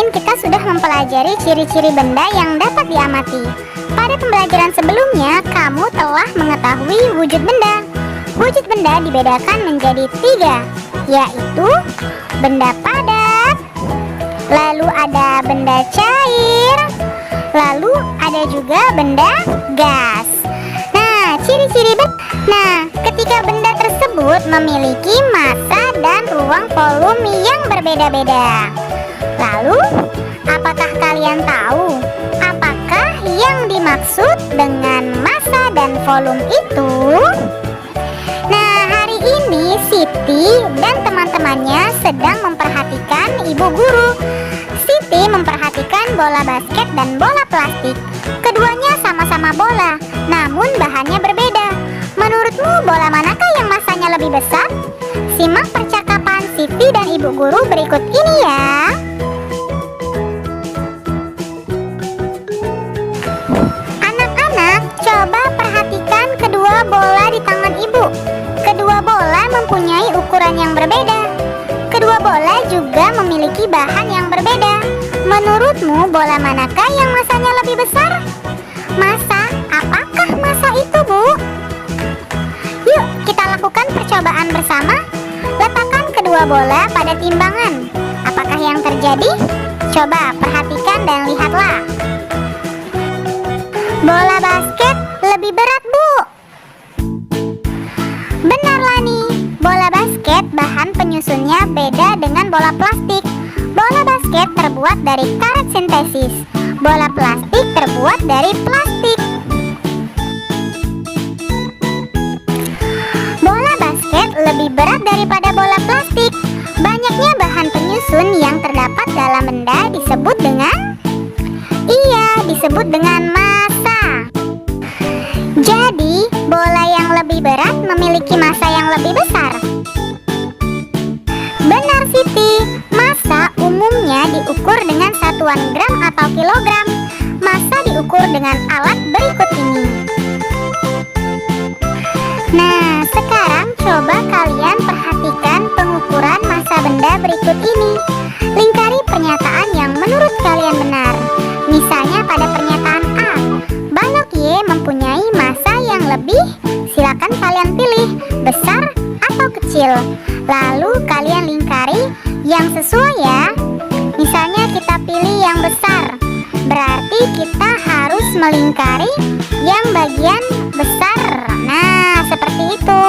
kemarin kita sudah mempelajari ciri-ciri benda yang dapat diamati. Pada pembelajaran sebelumnya, kamu telah mengetahui wujud benda. Wujud benda dibedakan menjadi 3, yaitu benda padat, lalu ada benda cair, lalu ada juga benda gas. Nah, ciri-ciri benda. Nah, ketika benda tersebut memiliki massa dan ruang volume yang berbeda-beda. Lalu, apakah kalian tahu apakah yang dimaksud dengan massa dan volume itu? Nah, hari ini Siti dan teman-temannya sedang memperhatikan ibu guru. Siti memperhatikan bola basket dan bola plastik. Keduanya sama-sama bola, namun bahannya berbeda. Menurutmu bola manakah yang massanya lebih besar? Simak percakapan Siti dan ibu guru berikut ini ya. Anak-anak, coba perhatikan kedua bola di tangan ibu. Kedua bola mempunyai ukuran yang berbeda. Kedua bola juga memiliki bahan yang berbeda. Menurutmu bola manakah yang massanya lebih besar? Massa, apakah massa itu, Bu? Yuk, kita lakukan percobaan bersama. Letakkan kedua bola pada timbangan. Apakah yang terjadi? Coba perhatikan dan lihatlah. Bola basket lebih berat, Bu. Benar, Lani. Bola basket bahan penyusunnya beda dengan bola plastik. Bola basket terbuat dari karet sintesis. Bola plastik terbuat dari plastik. Bola basket lebih berat daripada bola plastik. Banyaknya bahan penyusun yang terdapat dalam benda disebut dengan massa. Jadi, bola yang lebih berat memiliki massa yang lebih besar. Benar, Siti. Massa umumnya diukur dengan satuan gram atau kilogram. Massa diukur dengan alat berikut ini. Nah, sekarang coba kalian perhatikan pengukuran massa benda berikut ini. Lingkari pernyataan yang menurut kalian benar. Misalnya pada pernyataan A, balok Y mempunyai massa yang lebih. Silakan kalian pilih besar atau kecil. Lalu kalian lingkari yang sesuai ya. Misalnya kita pilih yang besar. Berarti kita harus melingkari yang bagian besar. Nah, seperti itu.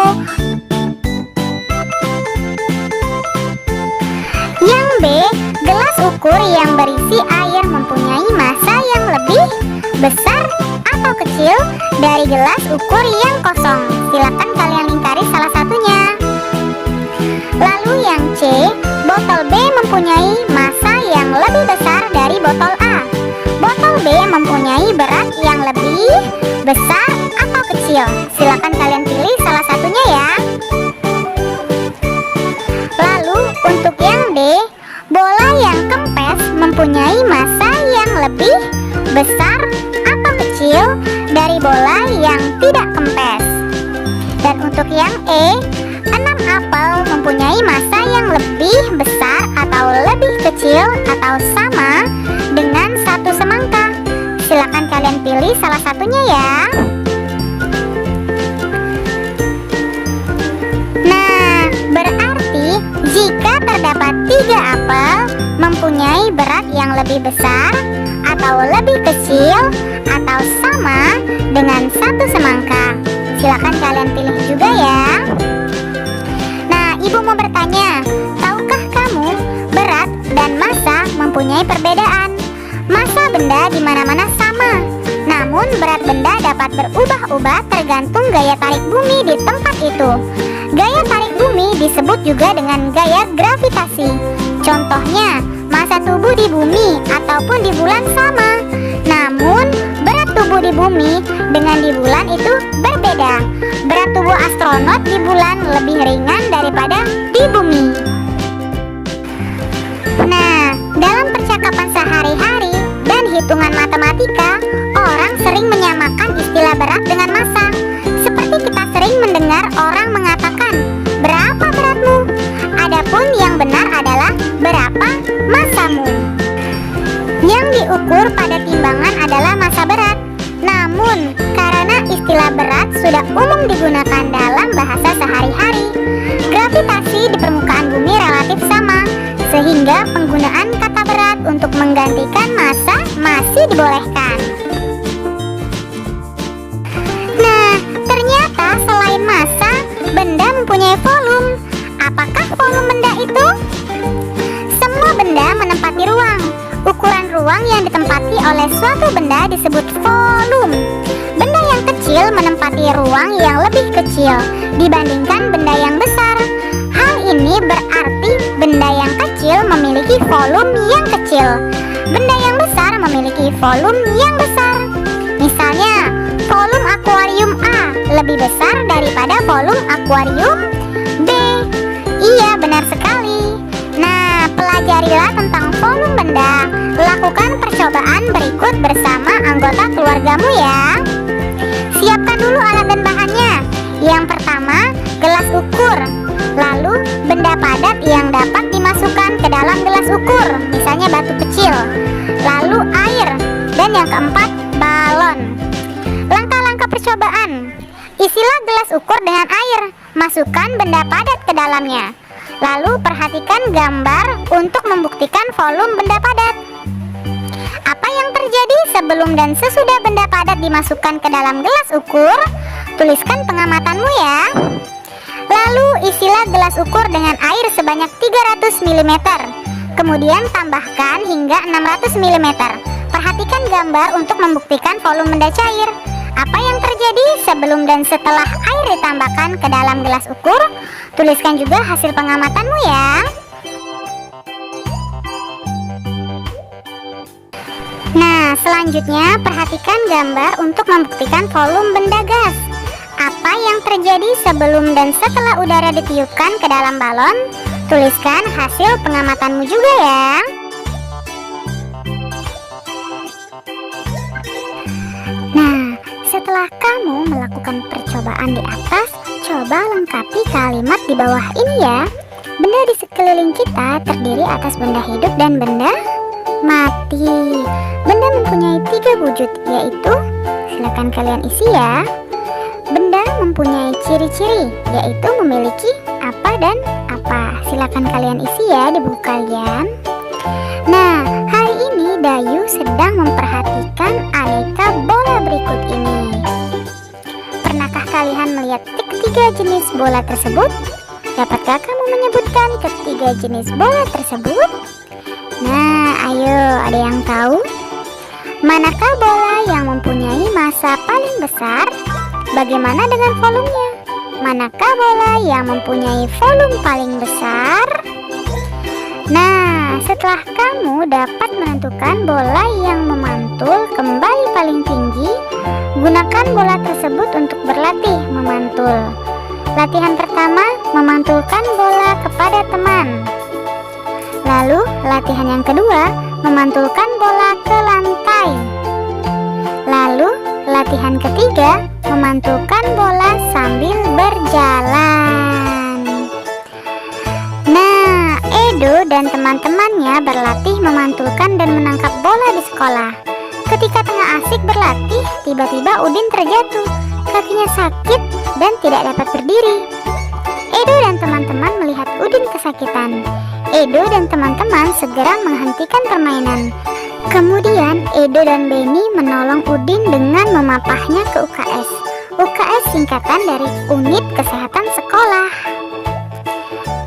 Yang B, gelas ukur yang berisi air mempunyai massa yang lebih besar atau kecil dari gelas ukur yang kosong. Silakan kalian lingkari salah satunya. Lalu yang C, botol B mempunyai massa yang lebih besar dari botol A. Botol B mempunyai berat yang lebih besar atau kecil. Silakan kalian pilih salah satunya ya. Lalu untuk yang D, bola yang kempes mempunyai massa yang lebih besar atau kecil dari bola yang tidak kempes. Dan untuk yang E, 6 apel mempunyai massa yang lebih besar atau lebih kecil atau sama dengan 1 semangka. Silakan kalian pilih salah satunya ya. Nah, berarti jika terdapat 3 apel mempunyai berat yang lebih besar atau lebih kecil atau sama dengan 1 semangka. Silakan kalian pilih juga ya. Nah, ibu mau bertanya, tahukah kamu berat dan massa mempunyai perbedaan? Massa benda di mana-mana sama, namun berat benda dapat berubah-ubah tergantung gaya tarik bumi di tempat itu. Gaya tarik bumi disebut juga dengan gaya gravitasi. Contohnya, massa tubuh di bumi ataupun di bulan sama, namun berat tubuh di bumi dengan di bulan itu berbeda. Berat tubuh astronot di bulan lebih ringan daripada di bumi. Nah, dalam percakapan sehari-hari dan hitungan matematika, orang sering menyamakan istilah berat dengan massa. Seperti kita sering mendengar orang mengatakan, "Berapa beratmu?" Adapun yang benar adalah "Berapa massamu?" Yang diukur pada timbangan adalah massa berat. Namun, karena istilah berat sudah umum digunakan dalam bahasa sehari-hari, gravitasi di permukaan bumi relatif sama, sehingga penggunaan kata berat untuk menggantikan massa masih dibolehkan. Nah, ternyata selain massa, benda mempunyai volume. Apakah volume benda itu? Semua benda menempati ruang. Ukuran ruang yang ditempati oleh suatu benda disebut volume. Benda yang kecil menempati ruang yang lebih kecil dibandingkan benda yang besar. Hal ini berarti benda yang kecil memiliki volume yang kecil. Benda yang besar memiliki volume yang besar. Misalnya, volume akuarium A lebih besar daripada volume akuarium B. Iya, benar sekali. Nah, pelajarilah tentang volume benda. Lakukan percobaan berikut bersama anggota keluargamu ya. Siapkan dulu alat dan bahannya. Yang pertama, gelas ukur. Lalu, benda padat yang dapat dimasukkan ke dalam gelas ukur, misalnya batu kecil. Lalu air. Dan yang keempat, balon. Langkah-langkah percobaan. Isilah gelas ukur dengan air. Masukkan benda padat ke dalamnya. Lalu perhatikan gambar untuk membuktikan volume benda padat. Apa yang terjadi sebelum dan sesudah benda padat dimasukkan ke dalam gelas ukur? Tuliskan pengamatanmu ya. Lalu isilah gelas ukur dengan air sebanyak 300 ml. Kemudian tambahkan hingga 600 ml. Perhatikan gambar untuk membuktikan volume benda cair. Apa yang terjadi sebelum dan setelah air ditambahkan ke dalam gelas ukur? Tuliskan juga hasil pengamatanmu ya. Nah, selanjutnya perhatikan gambar untuk membuktikan volume benda gas. Apa yang terjadi sebelum dan setelah udara ditiupkan ke dalam balon? Tuliskan hasil pengamatanmu juga ya. Nah, setelah kamu melakukan percobaan di atas, coba lengkapi kalimat di bawah ini ya. Benda di sekeliling kita terdiri atas benda hidup dan benda mati. Benda mempunyai 3 wujud, yaitu, silakan kalian isi ya. Benda mempunyai ciri-ciri, yaitu memiliki apa dan apa. Silakan kalian isi ya di buku kalian. Nah, hari ini Dayu sedang memperhatikan aneka bola berikut ini. Pernahkah kalian melihat ketiga jenis bola tersebut? Dapatkah kamu menyebutkan ketiga jenis bola tersebut? Nah, ayo, ada yang tahu? Manakah bola yang mempunyai massa paling besar? Bagaimana dengan volumenya? Manakah bola yang mempunyai volume paling besar? Nah, setelah kamu dapat menentukan bola yang memantul kembali paling tinggi, gunakan bola tersebut untuk berlatih memantul. Latihan pertama, memantulkan bola kepada teman. Lalu, latihan yang kedua, memantulkan bola ke lantai. Lalu, latihan ketiga, memantulkan bola sambil berjalan. Nah, Edo dan teman-temannya berlatih memantulkan dan menangkap bola di sekolah. Ketika tengah asik berlatih, tiba-tiba Udin terjatuh. Kakinya sakit dan tidak dapat berdiri. Edo dan teman-teman melihat Udin kesakitan. Edo dan teman-teman segera menghentikan permainan. Kemudian Edo dan Benny menolong Udin dengan memapahnya ke UKS. UKS singkatan dari Unit Kesehatan Sekolah.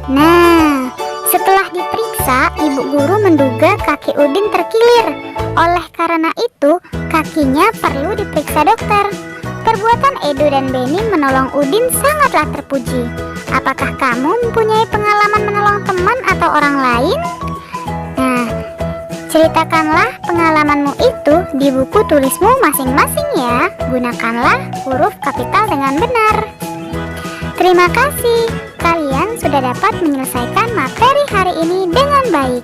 Nah, setelah diperiksa, ibu guru menduga kaki Udin terkilir. Oleh karena itu, kakinya perlu diperiksa dokter. Perbuatan Edo dan Benny menolong Udin sangatlah terpuji. Apakah kamu mempunyai pengalaman menolong teman atau orang lain? Nah, ceritakanlah pengalamanmu itu di buku tulismu masing-masing ya. Gunakanlah huruf kapital dengan benar. Terima kasih, kalian sudah dapat menyelesaikan materi hari ini dengan baik.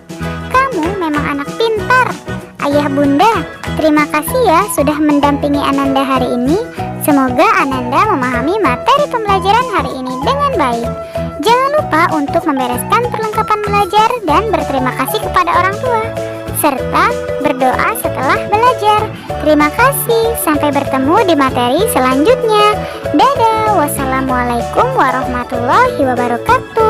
Kamu memang anak pintar. Ayah bunda, terima kasih ya sudah mendampingi Ananda hari ini. Semoga Ananda memahami materi pembelajaran hari ini dengan baik. Jangan lupa untuk membereskan perlengkapan belajar dan berterima kasih kepada orang tua. serta berdoa setelah belajar. Terima kasih, sampai bertemu di materi selanjutnya. Dadah, wassalamualaikum warahmatullahi wabarakatuh.